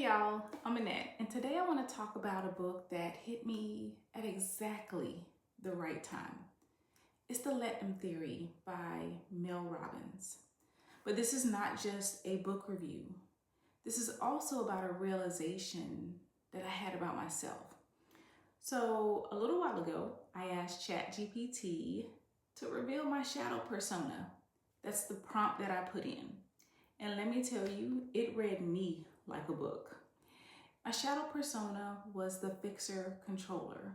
Hey y'all, I'm Annette, and today I want to talk about a book that hit me at exactly the right time. It's The Let Them Theory by Mel Robbins. But this is not just a book review. This is also about a realization that I had about myself. So a little while ago, I asked ChatGPT to reveal my shadow persona. That's the prompt that I put in. And let me tell you, it read me like a book. My shadow persona was the fixer controller.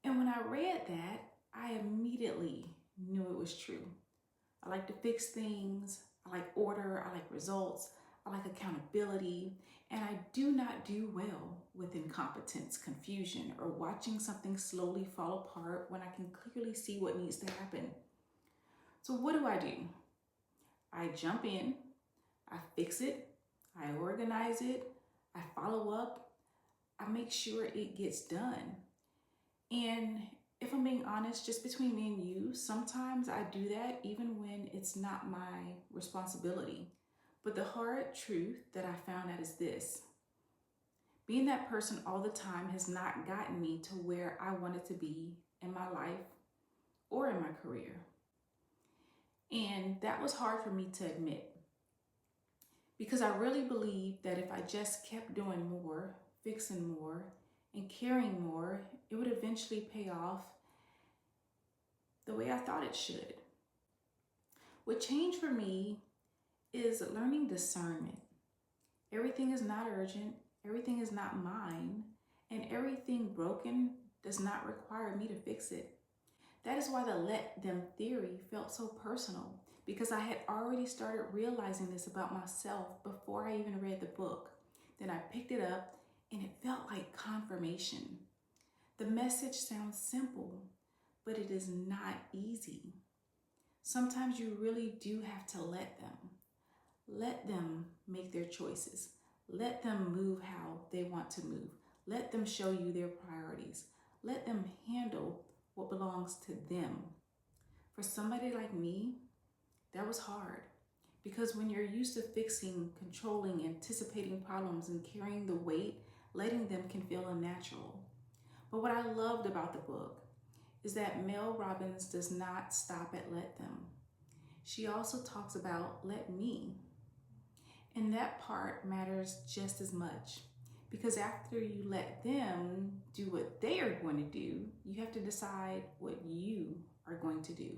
And when I read that, I immediately knew it was true. I like to fix things, I like order, I like results, I like accountability, and I do not do well with incompetence, confusion, or watching something slowly fall apart when I can clearly see what needs to happen. So what do? I jump in, I fix it, I organize it, I follow up, I make sure it gets done. And if I'm being honest, just between me and you, sometimes I do that even when it's not my responsibility. But the hard truth that I found out is this: being that person all the time has not gotten me to where I wanted to be in my life or in my career. And that was hard for me to admit, because I really believed that if I just kept doing more, fixing more, and caring more, it would eventually pay off the way I thought it should. What changed for me is learning discernment. Everything is not urgent, everything is not mine, and everything broken does not require me to fix it. That is why the let them theory felt so personal, because I had already started realizing this about myself before I even read the book. Then I picked it up and it felt like confirmation. The message sounds simple, but it is not easy. Sometimes you really do have to let them. Let them make their choices. Let them move how they want to move. Let them show you their priorities. Let them handle what belongs to them. For somebody like me, that was hard, because when you're used to fixing, controlling, anticipating problems, and carrying the weight, letting them can feel unnatural. But what I loved about the book is that Mel Robbins does not stop at let them. She also talks about let me. And that part matters just as much, because after you let them do what they are going to do, you have to decide what you are going to do.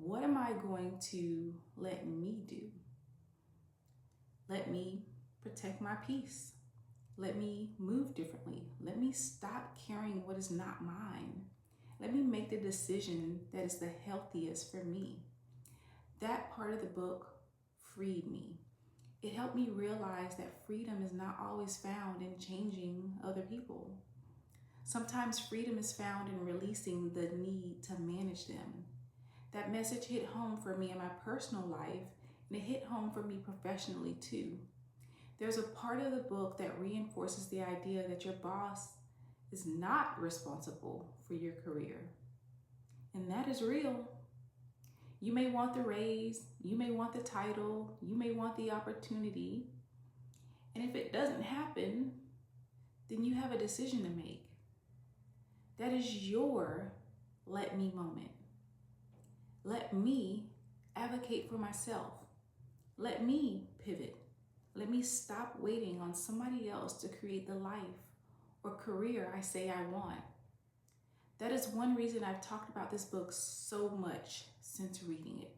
What am I going to let me do? Let me protect my peace. Let me move differently. Let me stop carrying what is not mine. Let me make the decision that is the healthiest for me. That part of the book freed me. It helped me realize that freedom is not always found in changing other people. Sometimes freedom is found in releasing the need to manage them. That message hit home for me in my personal life, and it hit home for me professionally too. There's a part of the book that reinforces the idea that your boss is not responsible for your career. And that is real. You may want the raise, you may want the title, you may want the opportunity. And if it doesn't happen, then you have a decision to make. That is your let me moment. Let me advocate for myself. Let me pivot. Let me stop waiting on somebody else to create the life or career I say I want. That is one reason I've talked about this book so much since reading it.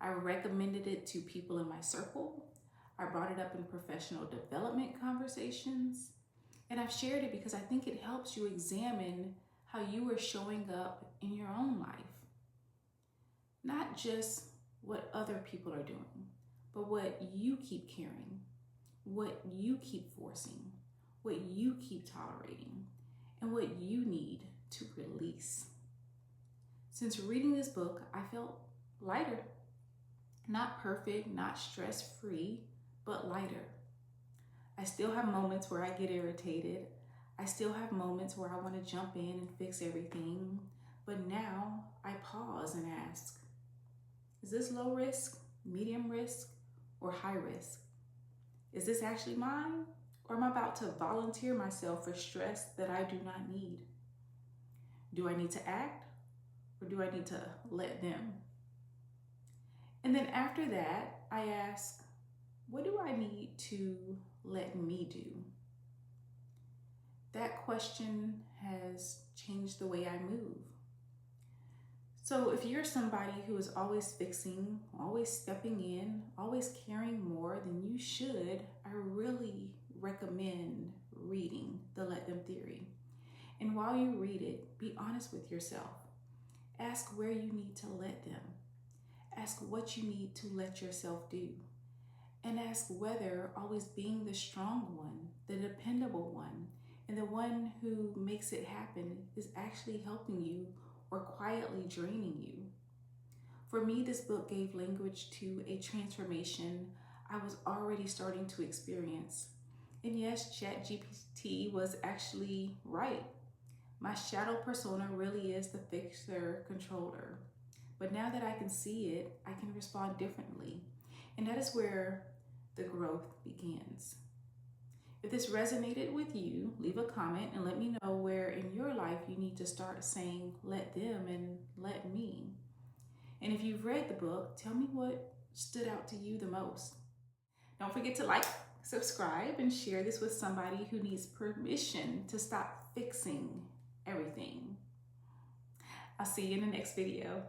I recommended it to people in my circle. I brought it up in professional development conversations. And I've shared it because I think it helps you examine how you are showing up in your own life. Not just what other people are doing, but what you keep carrying, what you keep forcing, what you keep tolerating, and what you need to release. Since reading this book, I felt lighter. Not perfect, not stress-free, but lighter. I still have moments where I get irritated. I still have moments where I want to jump in and fix everything. But now I pause and ask, is this low risk, medium risk, or high risk? Is this actually mine? Or am I about to volunteer myself for stress that I do not need? Do I need to act, or do I need to let them? And then after that, I ask, what do I need to let me do? That question has changed the way I move. So if you're somebody who is always fixing, always stepping in, always caring more than you should, I really recommend reading The Let Them Theory. And while you read it, be honest with yourself. Ask where you need to let them. Ask what you need to let yourself do. And ask whether always being the strong one, the dependable one, and the one who makes it happen is actually helping you or quietly draining you. For me, this book gave language to a transformation I was already starting to experience. And yes, ChatGPT was actually right. My shadow persona really is the fixer controller. But now that I can see it, I can respond differently. And that is where the growth begins. If this resonated with you, leave a comment and let me know where in your life you need to start saying let them and let me. And if you've read the book, tell me what stood out to you the most. Don't forget to like, subscribe, and share this with somebody who needs permission to stop fixing everything. I'll see you in the next video.